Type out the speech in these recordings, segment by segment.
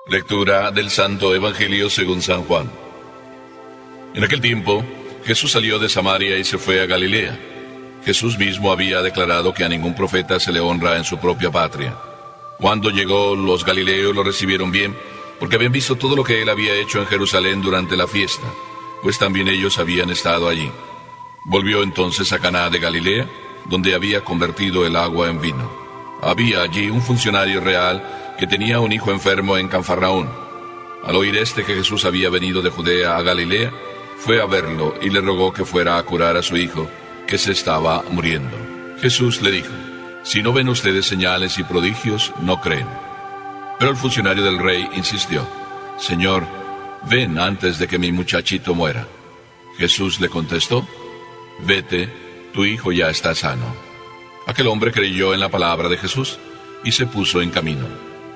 Lectura del Santo Evangelio según San Juan. En aquel tiempo, Jesús salió de Samaria y se fue a Galilea. Jesús mismo había declarado que a ningún profeta se le honra en su propia patria. Cuando llegó, los galileos lo recibieron bien, porque habían visto todo lo que él había hecho en Jerusalén durante la fiesta, pues también ellos habían estado allí. Volvió entonces a Caná de Galilea, donde había convertido el agua en vino. Había allí un funcionario real que tenía un hijo enfermo en Cafarnaún. Al oír que Jesús había venido de Judea a Galilea, fue a verlo y le rogó que fuera a curar a su hijo, que se estaba muriendo. Jesús le dijo: si no ven ustedes señales y prodigios, no creen. Pero el funcionario del rey insistió: Señor, ven antes de que mi muchachito muera. Jesús le contestó: vete, tu hijo ya está sano. Aquel hombre creyó en la palabra de Jesús y se puso en camino.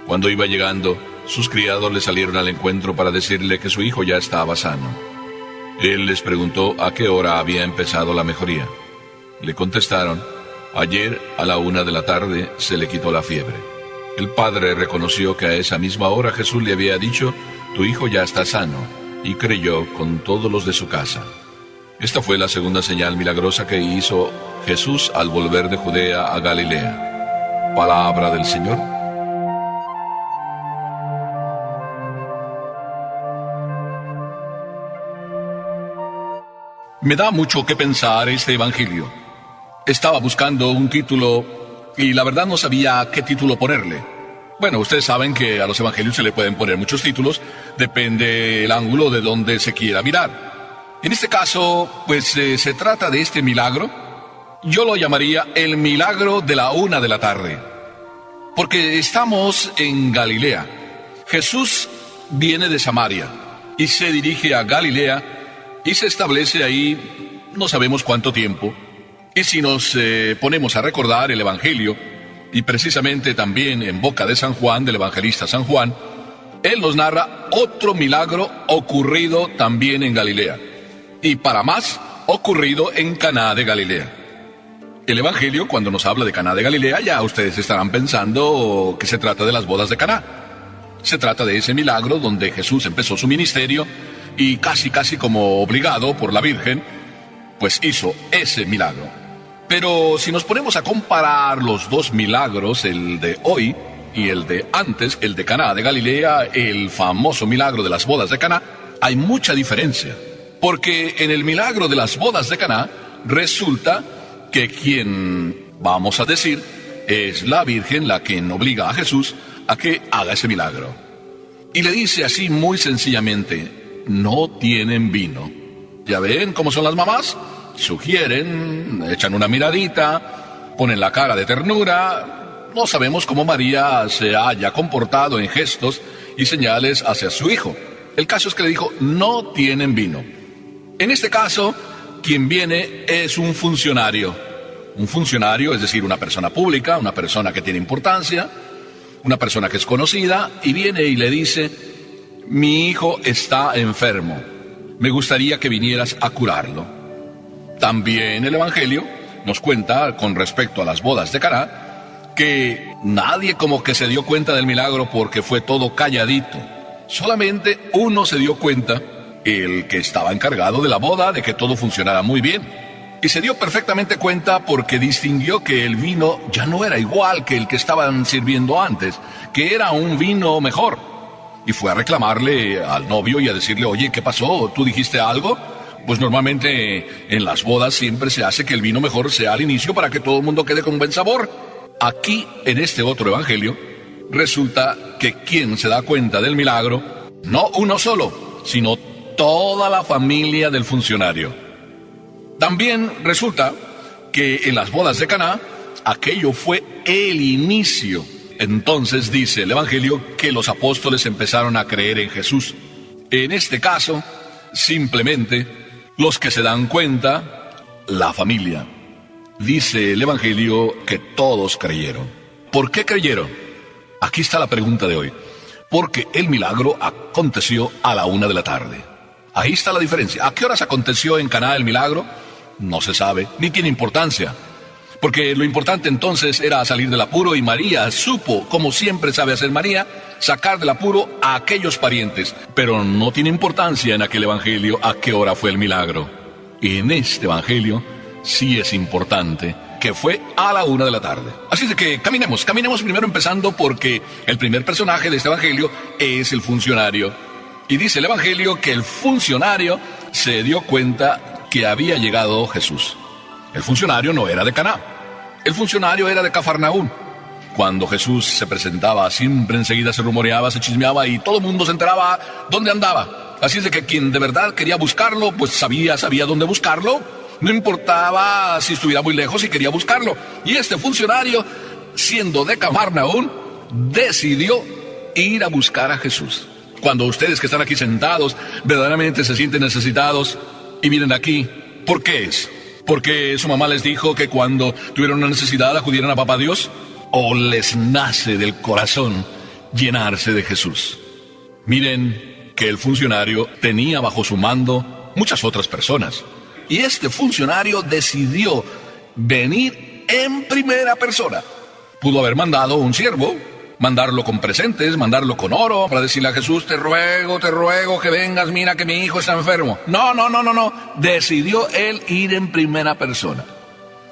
Cuando iba llegando, sus criados le salieron al encuentro para decirle que su hijo ya estaba sano. Él les preguntó a qué hora había empezado la mejoría. Le contestaron: ayer a la 1:00 p.m. se le quitó la fiebre. El padre reconoció que a esa misma hora Jesús le había dicho: tu hijo ya está sano, y creyó con todos los de su casa. Esta fue la segunda señal milagrosa que hizo Jesús al volver de Judea a Galilea. Palabra del Señor. Me da mucho que pensar este evangelio. Estaba buscando un título y la verdad no sabía qué título ponerle. Bueno, ustedes saben que a los evangelios se le pueden poner muchos títulos, depende el ángulo de donde se quiera mirar. En este caso, pues se trata de este milagro. Yo lo llamaría el milagro de la 1:00 p.m. Porque estamos en Galilea. Jesús viene de Samaria y se dirige a Galilea y se establece ahí no sabemos cuánto tiempo. Y si nos ponemos a recordar el Evangelio, y precisamente también en boca de San Juan, del evangelista San Juan, él nos narra otro milagro ocurrido también en Galilea, y para más, ocurrido en Caná de Galilea. El Evangelio, cuando nos habla de Caná de Galilea, ya ustedes estarán pensando que se trata de las bodas de Caná. Se trata de ese milagro donde Jesús empezó su ministerio y casi como obligado por la Virgen, pues hizo ese milagro. Pero si nos ponemos a comparar los dos milagros, el de hoy y el de antes, el de Caná de Galilea, el famoso milagro de las bodas de Caná, hay mucha diferencia. Porque en el milagro de las bodas de Caná, resulta que quien, vamos a decir, es la Virgen la que obliga a Jesús a que haga ese milagro. Y le dice así muy sencillamente: no tienen vino. ¿Ya ven cómo son las mamás? Sugieren, echan una miradita, ponen la cara de ternura. No sabemos cómo María se haya comportado en gestos y señales hacia su hijo. El caso es que le dijo: no tienen vino. En este caso, quien viene es un funcionario. Un funcionario, es decir, una persona pública, una persona que tiene importancia, una persona que es conocida, y viene y le dice: mi hijo está enfermo, me gustaría que vinieras a curarlo. También el Evangelio nos cuenta, con respecto a las bodas de Caná, que nadie como que se dio cuenta del milagro porque fue todo calladito. Solamente uno se dio cuenta, el que estaba encargado de la boda, de que todo funcionara muy bien. Y se dio perfectamente cuenta porque distinguió que el vino ya no era igual que el que estaban sirviendo antes, que era un vino mejor. Y fue a reclamarle al novio y a decirle: oye, ¿qué pasó? ¿Tú dijiste algo? Pues normalmente en las bodas siempre se hace que el vino mejor sea al inicio para que todo el mundo quede con buen sabor. Aquí, en este otro evangelio, resulta que quien se da cuenta del milagro, no uno solo, sino toda la familia del funcionario. También resulta que en las bodas de Caná, aquello fue el inicio. Entonces dice el Evangelio que los apóstoles empezaron a creer en Jesús. En este caso, simplemente, los que se dan cuenta, la familia. Dice el Evangelio que todos creyeron. ¿Por qué creyeron? Aquí está la pregunta de hoy. Porque el milagro aconteció a la 1:00 p.m. Ahí está la diferencia. ¿A qué horas aconteció en Caná el milagro? No se sabe, ni tiene importancia. Porque lo importante entonces era salir del apuro, y María supo, como siempre sabe hacer María, sacar del apuro a aquellos parientes. Pero no tiene importancia en aquel evangelio a qué hora fue el milagro. Y en este evangelio sí es importante que fue a la 1 de la tarde. Así de que caminemos primero empezando porque el primer personaje de este evangelio es el funcionario. Y dice el evangelio que el funcionario se dio cuenta que había llegado Jesús. El funcionario no era de Caná. El funcionario era de Cafarnaúm. Cuando Jesús se presentaba, siempre enseguida se rumoreaba, se chismeaba y todo el mundo se enteraba dónde andaba. Así es de que quien de verdad quería buscarlo, pues sabía dónde buscarlo. No importaba si estuviera muy lejos y quería buscarlo. Y este funcionario, siendo de Cafarnaúm, decidió ir a buscar a Jesús. Cuando ustedes que están aquí sentados verdaderamente se sienten necesitados y vienen aquí, ¿por qué es? ¿Porque su mamá les dijo que cuando tuvieran una necesidad acudieran a Papá Dios? ¿O les nace del corazón llenarse de Jesús? Miren que el funcionario tenía bajo su mando muchas otras personas. Y este funcionario decidió venir en primera persona. Pudo haber mandado un siervo, mandarlo con presentes, mandarlo con oro, para decirle a Jesús, te ruego que vengas, mira que mi hijo está enfermo. No. Decidió él ir en primera persona.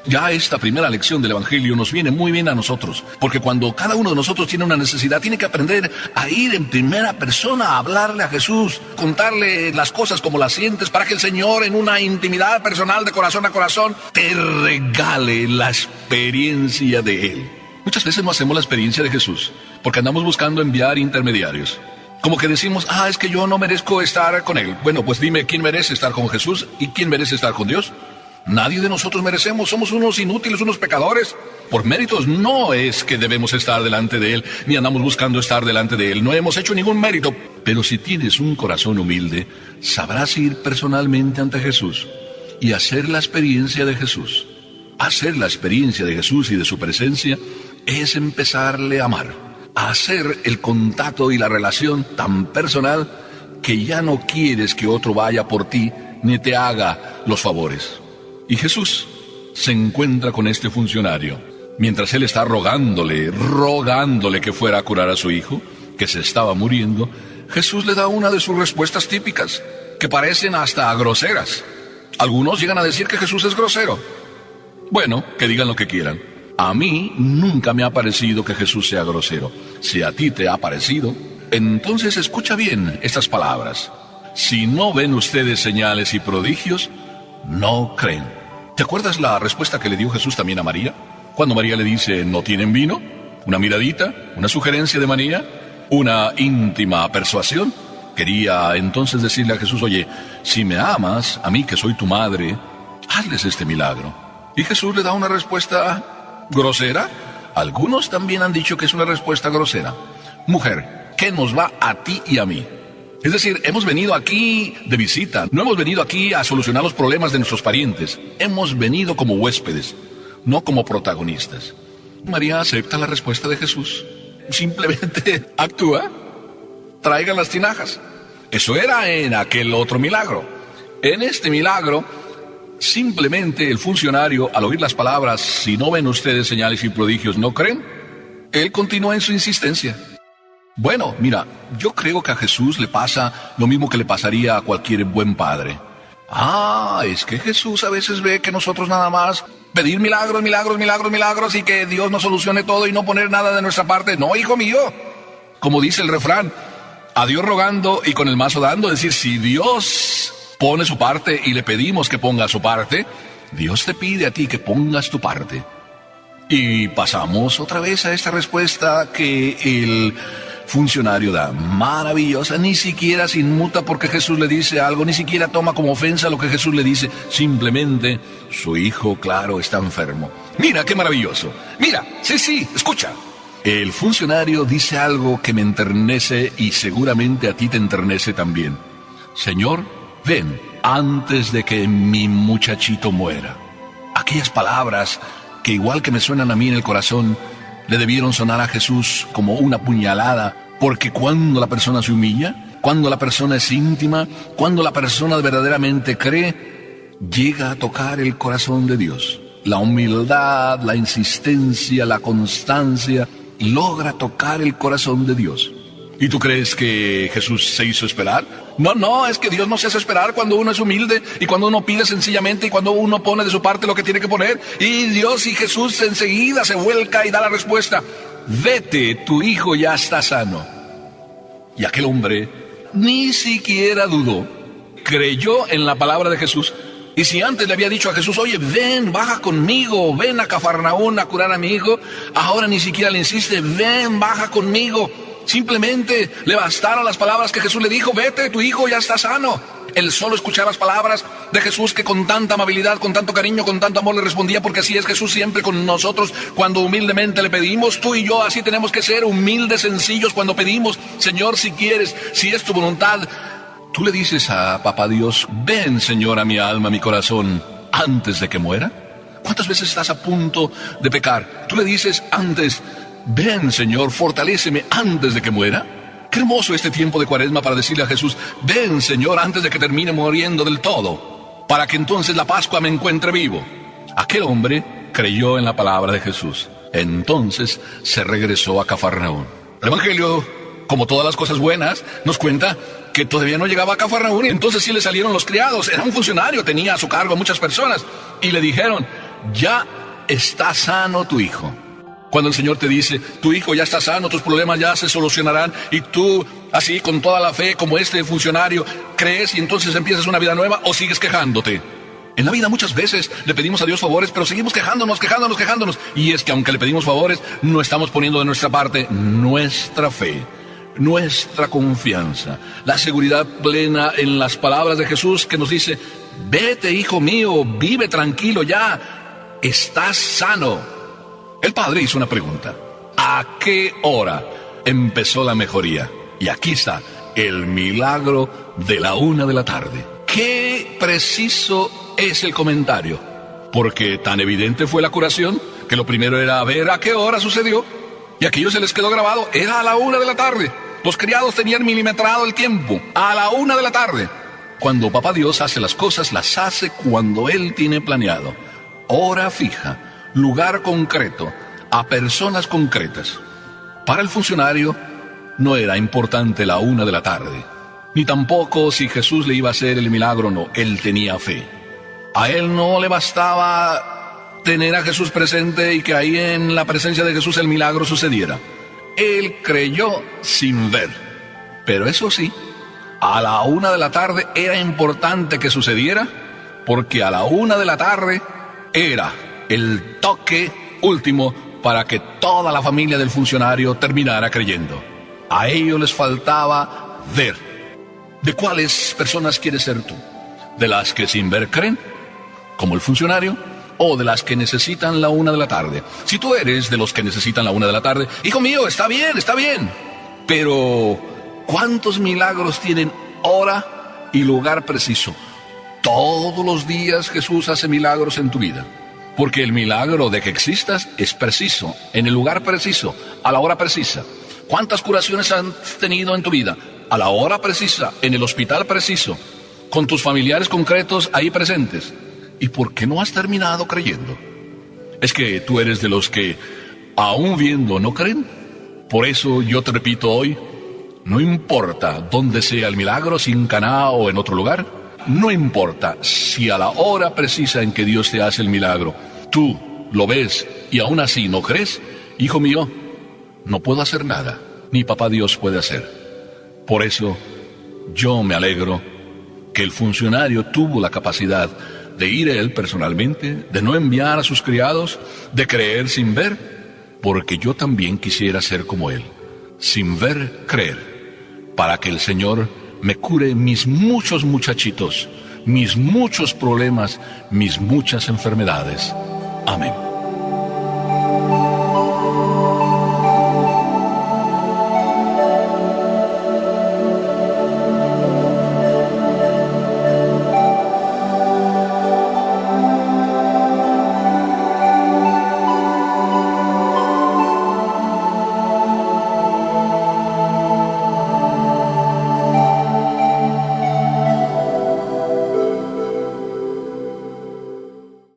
Ya esta primera lección del Evangelio nos viene muy bien a nosotros, porque cuando cada uno de nosotros tiene una necesidad, tiene que aprender a ir en primera persona, a hablarle a Jesús, contarle las cosas como las sientes, para que el Señor en una intimidad personal de corazón a corazón te regale la experiencia de Él. Muchas veces no hacemos la experiencia de Jesús, porque andamos buscando enviar intermediarios. Como que decimos, es que yo no merezco estar con Él. Bueno, pues dime, ¿quién merece estar con Jesús y quién merece estar con Dios? Nadie de nosotros merecemos, somos unos inútiles, unos pecadores. Por méritos no es que debemos estar delante de Él, ni andamos buscando estar delante de Él. No hemos hecho ningún mérito. Pero si tienes un corazón humilde, sabrás ir personalmente ante Jesús y hacer la experiencia de Jesús. Hacer la experiencia de Jesús y de su presencia es empezarle a amar, a hacer el contacto y la relación tan personal que ya no quieres que otro vaya por ti ni te haga los favores. Y Jesús se encuentra con este funcionario, mientras él está rogándole que fuera a curar a su hijo, que se estaba muriendo. Jesús le da una de sus respuestas típicas, que parecen hasta groseras. Algunos llegan a decir que Jesús es grosero. Bueno, que digan lo que quieran. A mí nunca me ha parecido que Jesús sea grosero. Si a ti te ha parecido, entonces escucha bien estas palabras. Si no ven ustedes señales y prodigios, no creen. ¿Te acuerdas la respuesta que le dio Jesús también a María? Cuando María le dice, ¿no tienen vino? Una miradita, una sugerencia de María, una íntima persuasión. Quería entonces decirle a Jesús, oye, si me amas, a mí que soy tu madre, hazles este milagro. Y Jesús le da una respuesta grosera. Algunos también han dicho que es una respuesta grosera. Mujer, ¿qué nos va a ti y a mí? Es decir, hemos venido aquí de visita, no hemos venido aquí a solucionar los problemas de nuestros parientes. Hemos venido como huéspedes, no como protagonistas. María acepta la respuesta de Jesús. Simplemente actúa. Traigan las tinajas. Eso era en aquel otro milagro. En este milagro, simplemente el funcionario, al oír las palabras, si no ven ustedes señales y prodigios, ¿no creen? Él continúa en su insistencia. Bueno, mira, yo creo que a Jesús le pasa lo mismo que le pasaría a cualquier buen padre. Es que Jesús a veces ve que nosotros nada más pedir milagros y que Dios nos solucione todo y no poner nada de nuestra parte. No, hijo mío, como dice el refrán, a Dios rogando y con el mazo dando. Es decir, si Dios pone su parte y le pedimos que ponga su parte, Dios te pide a ti que pongas tu parte. Y pasamos otra vez a esta respuesta que el funcionario da, maravillosa, ni siquiera se inmuta porque Jesús le dice algo, ni siquiera toma como ofensa lo que Jesús le dice, simplemente su hijo, claro, está enfermo. Mira qué maravilloso, mira, sí, escucha. El funcionario dice algo que me enternece y seguramente a ti te enternece también. Señor, ven, antes de que mi muchachito muera. Aquellas palabras que igual que me suenan a mí en el corazón, le debieron sonar a Jesús como una puñalada, porque cuando la persona se humilla, cuando la persona es íntima, cuando la persona verdaderamente cree, llega a tocar el corazón de Dios. La humildad, la insistencia, la constancia logra tocar el corazón de Dios. ¿Y tú crees que Jesús se hizo esperar? No, es que Dios no se hace esperar cuando uno es humilde y cuando uno pide sencillamente y cuando uno pone de su parte lo que tiene que poner. Y Dios y Jesús enseguida se vuelca y da la respuesta: vete, tu hijo ya está sano. Y aquel hombre ni siquiera dudó, creyó en la palabra de Jesús. Y si antes le había dicho a Jesús: oye, ven, baja conmigo, ven a Cafarnaún a curar a mi hijo, ahora ni siquiera le insiste: ven, baja conmigo. Simplemente le bastaron las palabras que Jesús le dijo: vete, tu hijo ya está sano. Él solo escuchaba las palabras de Jesús, que con tanta amabilidad, con tanto cariño, con tanto amor le respondía, porque así es Jesús siempre con nosotros cuando humildemente le pedimos. Tú y yo así tenemos que ser, humildes, sencillos cuando pedimos: Señor, si quieres, si es tu voluntad. Tú le dices a Papá Dios: ven, Señor, a mi alma, a mi corazón, antes de que muera. ¿Cuántas veces estás a punto de pecar? Tú le dices antes: ven, Señor, fortaléceme antes de que muera. Qué hermoso este tiempo de Cuaresma para decirle a Jesús: ven, Señor, antes de que termine muriendo del todo, para que entonces la Pascua me encuentre vivo. Aquel hombre creyó en la palabra de Jesús. Entonces se regresó a Cafarnaún. El Evangelio, como todas las cosas buenas, nos cuenta que todavía no llegaba a Cafarnaún. Entonces sí le salieron los criados. Era un funcionario, tenía a su cargo a muchas personas. Y le dijeron: ya está sano tu hijo. Cuando el Señor te dice: tu hijo ya está sano, tus problemas ya se solucionarán, y tú, así con toda la fe como este funcionario, crees y entonces empiezas una vida nueva, o sigues quejándote. En la vida muchas veces le pedimos a Dios favores, pero seguimos quejándonos. Y es que aunque le pedimos favores, no estamos poniendo de nuestra parte nuestra fe, nuestra confianza, la seguridad plena en las palabras de Jesús, que nos dice: vete, hijo mío, vive tranquilo ya, estás sano. El padre hizo una pregunta: ¿a qué hora empezó la mejoría? Y aquí está el milagro de la 1 de la tarde. Qué preciso es el comentario, porque tan evidente fue la curación que lo primero era ver a qué hora sucedió, y aquello se les quedó grabado. Era a la 1 de la tarde. Los criados tenían milimetrado el tiempo: a la 1 de la tarde. Cuando Papá Dios hace las cosas, las hace cuando Él tiene planeado. Hora fija, lugar concreto, a personas concretas. Para el funcionario no era importante la 1 de la tarde, ni tampoco si Jesús le iba a hacer el milagro o no. Él tenía fe. A él no le bastaba tener a Jesús presente y que ahí en la presencia de Jesús el milagro sucediera. Él creyó sin ver. Pero eso sí, a la 1 de la tarde era importante que sucediera, porque a la 1 de la tarde era el toque último para que toda la familia del funcionario terminara creyendo. A ellos les faltaba ver. ¿De cuáles personas quieres ser tú? ¿De las que sin ver creen, como el funcionario, o de las que necesitan la 1 de la tarde? Si tú eres de los que necesitan la 1 de la tarde, hijo mío, está bien. Pero ¿cuántos milagros tienen hora y lugar preciso? Todos los días Jesús hace milagros en tu vida. Porque el milagro de que existas es preciso, en el lugar preciso, a la hora precisa. ¿Cuántas curaciones has tenido en tu vida? A la hora precisa, en el hospital preciso, con tus familiares concretos ahí presentes. ¿Y por qué no has terminado creyendo? ¿Es que tú eres de los que, aún viendo, no creen? Por eso yo te repito hoy: no importa dónde sea el milagro, si en Caná o en otro lugar, no importa si a la hora precisa en que Dios te hace el milagro tú lo ves y aún así no crees, hijo mío, no puedo hacer nada, ni Papá Dios puede hacer. Por eso yo me alegro que el funcionario tuvo la capacidad de ir él personalmente, de no enviar a sus criados, de creer sin ver, porque yo también quisiera ser como él, sin ver, creer, para que el Señor me cure mis muchos muchachitos, mis muchos problemas, mis muchas enfermedades. Amén.